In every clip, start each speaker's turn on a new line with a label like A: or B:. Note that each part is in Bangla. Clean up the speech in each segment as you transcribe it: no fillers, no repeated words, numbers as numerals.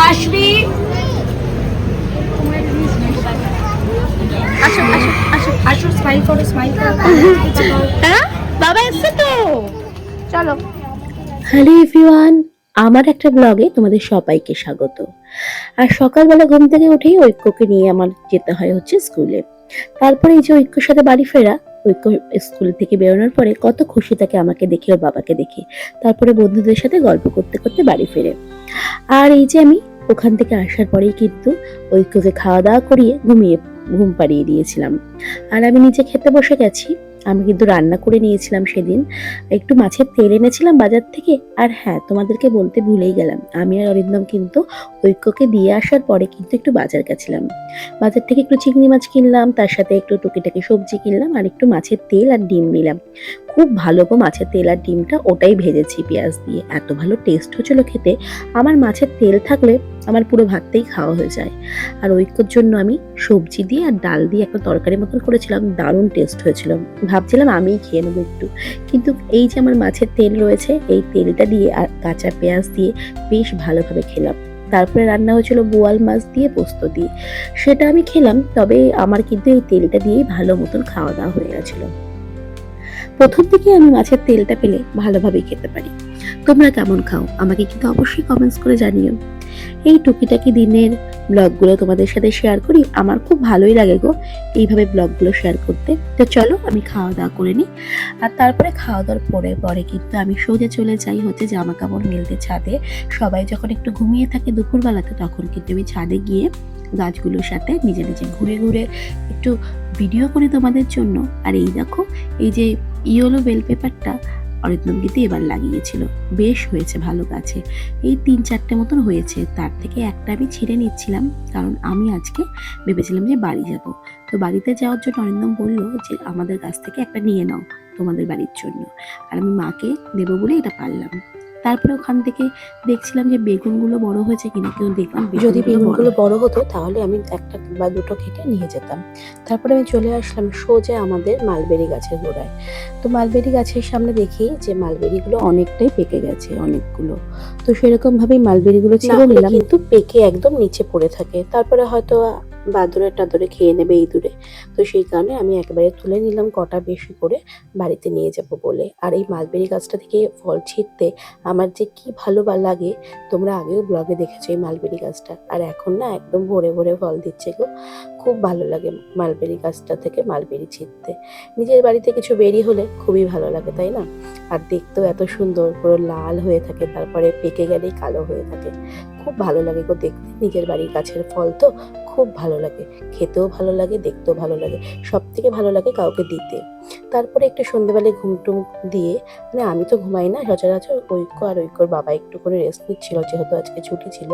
A: আশরি আসো আসো আসো আসো, স্মাইল করো, স্মাইল করো। হ্যাঁ বাবা এসছে তো, চলো।
B: হ্যালো এভরিওয়ান, আমার একটা ব্লগে তোমাদের সবাইকে স্বাগত। আর সকালবেলা ঘুম থেকে উঠেই ঐক্যকে নিয়ে আমার যেতে হয় হচ্ছে স্কুলে। তারপরে এই যে ঐক্যর সাথে বাড়ি ফেরা, ঐক্য স্কুল থেকে বেরোনোর পরে কত খুশি থাকে আমাকে দেখে, ওর বাবাকে দেখে। তারপরে বন্ধুদের সাথে গল্প করতে করতে বাড়ি ফেরে। আর এই যে আমি ওখান থেকে আসার পরেই কিন্তু ঐক্যকে খাওয়া দাওয়া করিয়ে ঘুম পাড়িয়ে দিয়েছিলাম। আর আমি নিচে খেতে বসে গেছি। আমি কিন্তু রান্না করে নিয়েছিলাম সেদিন, একটু মাছের তেল এনেছিলাম বাজার থেকে। আর হ্যাঁ, তোমাদেরকে বলতে ভুলেই গেলাম, আমি আর অরিন্দম কিন্তু ঐক্যকে দিয়ে আসার পরে কিন্তু একটু বাজার গেছিলাম। বাজার থেকে একটু চিংড়ি মাছ কিনলাম, তার সাথে একটু টুকিটাকি সবজি কিনলাম, আর একটু মাছের তেল আর ডিম নিলাম। খুব ভালো গো মাছের তেল আর ডিমটা, ওটাই ভেজেছি পেঁয়াজ দিয়ে, এত ভালো টেস্ট হচ্ছিল খেতে। আমার মাছের তেল থাকলে আমার পুরো ভাতটাই খাওয়া হয়ে যায়। আর ঐক্যর জন্য আমি সবজি দিয়ে আর ডাল দিয়ে একটা তরকারি মতন করেছিলাম, দারুণ টেস্ট হয়েছিল। ভাবছিলাম আমিই খেয়ে নেবো একটু, কিন্তু এই যে আমার মাছের তেল রয়েছে, এই তেলটা দিয়ে আর কাঁচা পেঁয়াজ দিয়ে বেশ ভালোভাবে খেলাম। তারপরে রান্না হয়েছিল বোয়াল মাছ দিয়ে পোস্ত দিয়ে, সেটা আমি খেলাম। তবে আমার কিন্তু এই তেলটা দিয়েই ভালো মতন খাওয়া দাওয়া হয়ে গেছিল। প্রথম থেকে আমি মাছের তেলটা পেলে ভালোভাবেই খেতে পারি। তোমরা কেমন খাও আমাকে কিন্তু অবশ্যই কমেন্টস করে জানিও। এই টুকিটাকি দিনের ব্লগগুলো তোমাদের সাথে শেয়ার করি, আমার খুব ভালোই লাগে গো এইভাবে ব্লগগুলো শেয়ার করতে। তো চলো আমি খাওয়া দাওয়া করে নিই। আর তারপরে খাওয়া দাওয়ার পরে পরে কিন্তু আমি সোজা চলে যাই হচ্ছে জামা কাপড় মেলতে ছাদে। সবাই যখন একটু ঘুমিয়ে থাকে দুপুরবেলাতে, তখন কিন্তু আমি ছাদে গিয়ে গাছগুলোর সাথে নিজে নিজে ঘুরে ঘুরে একটু ভিডিও করি তোমাদের জন্য। আর এই দেখো, এই যে ইয়েলো বেল পেপারটা অরিন্দম কিন্তু এবার লাগিয়েছিল, বেশ হয়েছে ভালো গাছে। এই 3-4টে মতন হয়েছে, তার থেকে একটা আমি ছিঁড়ে নিচ্ছিলাম, কারণ আমি আজকে ভেবেছিলাম যে বাড়ি যাব। তো বাড়িতে যাওয়ার জন্য অরিন্দম বলল যে আমাদের গাছ থেকে একটা নিয়ে নাও তোমাদের বাড়ির জন্য। আর আমি মাকে দেবো বলে এটা পারলাম। তারপরে ওখান থেকে দেখছিলাম যে বেগুনগুলো বড় হয়েছে কিনা, কেউ দেখলাম যদি বেগুনগুলো বড় হতো তাহলে আমি একটা বা দুটো কেটে নিয়ে যেতাম। তারপরে আমি চলে আসলাম সোজা আমাদের মালবেরি গাছের গোড়ায়। তো মালবেরি গাছের সামনে দেখি যে মালবেরিগুলো অনেকটাই পেকে গেছে, অনেকগুলো। তো সেরকম ভাবেই মালবেরিগুলো ছিঁড়ে নিলাম, কিন্তু পেকে একদম নিচে পড়ে থাকে, তারপরে হয়তো বাদুড়ে টাদুরে খেয়ে নেবে ইঁদুরে। তো সেই কারণে আমি একেবারে তুলে নিলাম কটা বেশি করে বাড়িতে নিয়ে যাব বলে। আর এই মালবেরি গাছটা থেকে ফল ছিঁড়তে আমার যে কি ভালো লাগে, তোমরা আগেও ব্লগে দেখেছো এই মালবেরি গাছটা। আর এখন না একদম ভরে ভরে ফল দিচ্ছে গো, খুব ভালো লাগে মালবেরি গাছটা থেকে মালবেরি ছিঁড়তে। নিজের বাড়িতে কিছু বেরি হলে খুবই ভালো লাগে, তাই না? আর দেখতেও এত সুন্দর, পুরো লাল হয়ে থাকে, তারপরে পেকে গেলেই কালো হয়ে থাকে। খুব ভালো লাগে গো দেখতে, নিজের বাড়ির গাছের ফল তো খুব ভালো লাগে, খেতেও ভালো লাগে, দেখতেও ভালো লাগে, সব থেকে ভালো লাগে কাউকে দিতে। তারপরে একটু সন্ধ্যেবেলায় ঘুমটুম দিয়ে, মানে আমি তো ঘুমাই না সচরাচর, ঐক্য আর ঐক্যর বাবা একটু করে রেস্ট নিচ্ছিল, যেহেতু আজকে ছুটি ছিল।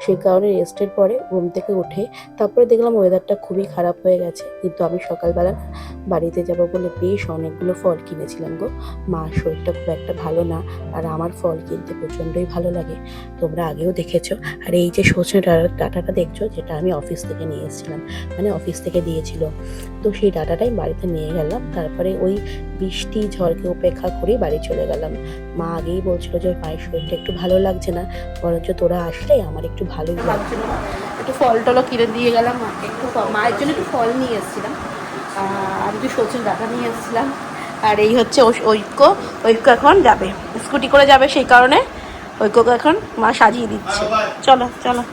B: সেই কারণে রেস্টের পরে ঘুম থেকে উঠে তারপরে দেখলাম ওয়েদারটা খুবই খারাপ হয়ে গেছে, কিন্তু আমি সকালবেলা না বাড়িতে যাব বলে বেশ অনেকগুলো ফল কিনেছিলাম গো। মার শরীরটা খুব একটা ভালো না, আর আমার ফল কিনতে প্রচণ্ডই ভালো লাগে, তোমরা আগেও দেখেছো। আর এই যে সজনে ডাঁটাটা দেখছো, যেটা আমি অফিস থেকে নিয়ে এসেছিলাম, মানে অফিস থেকে দিয়েছিল, তো সেই ডাঁটাটাই বাড়িতে নিয়ে গেলাম। তারপরে ওই বৃষ্টি ঝড়কে উপেক্ষা করে বাড়ি চলে গেলাম। মা আগেই বলছিল যে মায়ের শরীরটা একটু ভালো লাগছে না, বরঞ্চ তোরা আসলে আমার একটু ভালোই লাগছে।
A: একটু ফল টলও কিনে দিয়ে গেলাম মাকে, একটু মায়ের জন্য একটু ফল নিয়ে এসেছিলাম, আর একটু সজনে ডাঁটা নিয়ে এসেছিলাম। আর এই হচ্ছে ঐক্য এখন যাবে, স্কুটি করে যাবে, সেই কারণে ঐক্যকে এখন মা সাজিয়ে দিচ্ছে। চলো চলো,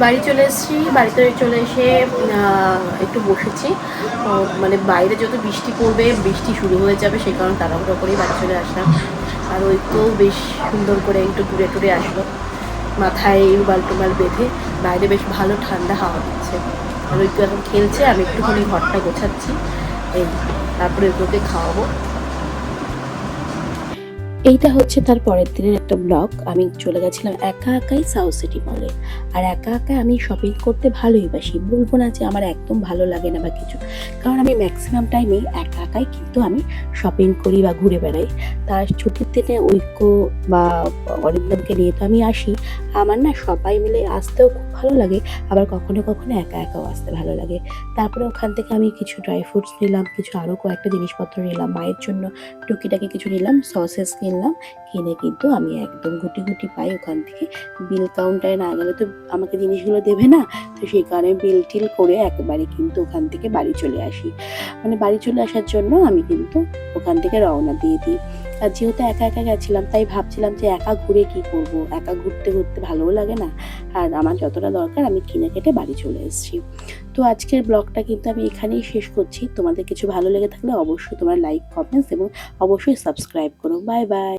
A: বাড়ি চলে এসেছি। বাড়িতে চলে এসে একটু বসেছি, মানে বাইরে যত বৃষ্টি পড়বে, বৃষ্টি শুরু হয়ে যাবে, সেই কারণে তাড়াহুড়ো করেই বাড়ি চলে আসলাম। আর ঐক্যও বেশ সুন্দর করে একটু ঘুরে টুরে আসলো, মাথায় রুমাল টুমাল বেঁধে। বাইরে বেশ ভালো ঠান্ডা হাওয়া দিচ্ছে। আর ঐক্য এখন খেলছে, আমি একটুখানি ঘরটা গোছাচ্ছি, এই তারপরে ঐক্যকে খাওয়াবো।
B: এইটা হচ্ছে তার পরের দিনের একটা ব্লগ। আমি চলে গেছিলাম একা একাই সাউথ সিটি মলে। আর একা একা আমি শপিং করতে ভালোই বাসি, বলবো না যে আমার একদম ভালো লাগে না বা কিছু, কারণ আমি ম্যাক্সিমাম টাইমেই একা একাই কিন্তু আমি শপিং করি বা ঘুরে বেড়াই। তার ছুটির দিনে ঐক্য বা অরিন্দমকে নিয়ে তো আমি আসি। আমার না সবাই মিলে আসতেও খুব ভালো লাগে, আবার কখনো কখনো একা একাও আসতে ভালো লাগে। তারপরে ওখান থেকে আমি কিছু ড্রাই ফ্রুটস নিলাম, কিছু আরও কয়েকটা জিনিসপত্র নিলাম, মায়ের জন্য টুকিটাকি কিছু নিলাম, সসেস কিনলাম, কিনলাম। কিনে কিন্তু আমি একদম গুটি গুটি পাই ওখান থেকে। বিল কাউন্টারে না গেলে তো আমাকে জিনিসগুলো দেবে না, তো সেই কারণে বিল টিল করে একেবারে কিন্তু ওখান থেকে বাড়ি চলে আসি। মানে বাড়ি চলে আসার জন্য আমি কিন্তু ওখান থেকে রওনা দিয়ে দিই। আর যেহেতু একা একা গেছিলাম, তাই ভাবছিলাম যে একা ঘুরে কি করব, একা ঘুরতে ঘুরতে ভালোও লাগে না, আর আমার যতটা দরকার আমি কিনে কেটে বাড়ি চলে এসেছি। তো আজকের ব্লগটা কিন্তু আমি এখানেই শেষ করছি। তোমাদের কিছু ভালো লেগে থাকলে অবশ্যই তোমরা লাইক, কমেন্টস এবং অবশ্যই সাবস্ক্রাইব করো। Bye bye.